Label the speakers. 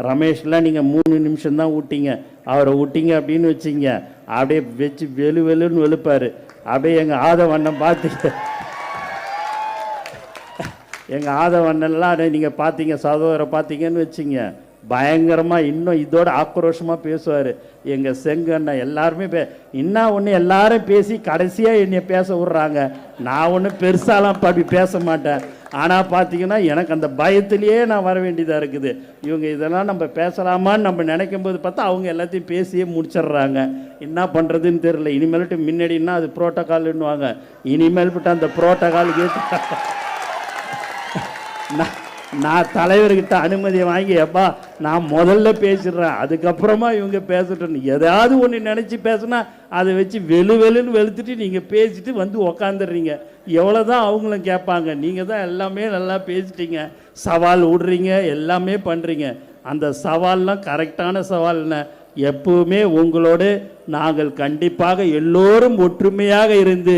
Speaker 1: ரமேஷ்லாம் நீங்கள் 3 நிமிஷம் தான் விட்டீங்க. அவரை விட்டீங்க அப்படின்னு வச்சிங்க, அப்படியே வச்சு வெளுன்னு வெளுப்பார். அப்படியே எங்கள் ஆதவண்ணன் பார்த்து எங்கள் ஆதவண்ணன்லாம் நீங்கள் பார்த்தீங்க, சகோதரை பார்த்தீங்கன்னு வச்சிங்க, பயங்கரமாக இன்னும் இதோட ஆக்ரோஷமாக பேசுவார். எங்கள் செங்கண்ணன் எல்லாருமே இன்னும் ஒன்று எல்லாரும் பேசி கடைசியாக என்னை பேச விட்றாங்க. நான் ஒன்றும் பெருசாலாம் அப்படி பேச மாட்டேன். ஆனால் பார்த்தீங்கன்னா எனக்கு அந்த பயத்திலேயே நான் வர வேண்டியதாக இருக்குது. இவங்க இதெல்லாம் நம்ம பேசலாமான்னு நம்ம நினைக்கும் போது பார்த்தா அவங்க எல்லாத்தையும் பேசியே முடிச்சிடுறாங்க. என்ன பண்ணுறதுன்னு தெரியல. இனிமேல்ட்டு முன்னாடின்னா அது புரோட்டோகால்னுவாங்க, இனிமேல்ட்டு அந்த புரோட்டோகால் கேட்டு நான் தலைவர்கிட்ட அனுமதியை வாங்கி, எப்பா நான் முதல்ல பேசிடுறேன், அதுக்கப்புறமா இவங்க பேசட்டும். எதாவது ஒன்று நினச்சி பேசுனா அதை வச்சு வெளுன்னு வெளுத்துட்டு நீங்கள் பேசிட்டு வந்து உக்காந்துடுறீங்க. எவ்வளோ தான் அவங்களும் கேட்பாங்க. நீங்கள் தான் எல்லாமே நல்லா பேசிட்டீங்க, சவால் விடுறீங்க, எல்லாமே பண்ணுறீங்க. அந்த சவால்லாம் கரெக்டான சவால்ன எப்பவுமே உங்களோடு நாங்கள் கண்டிப்பாக எல்லோரும் ஒற்றுமையாக இருந்து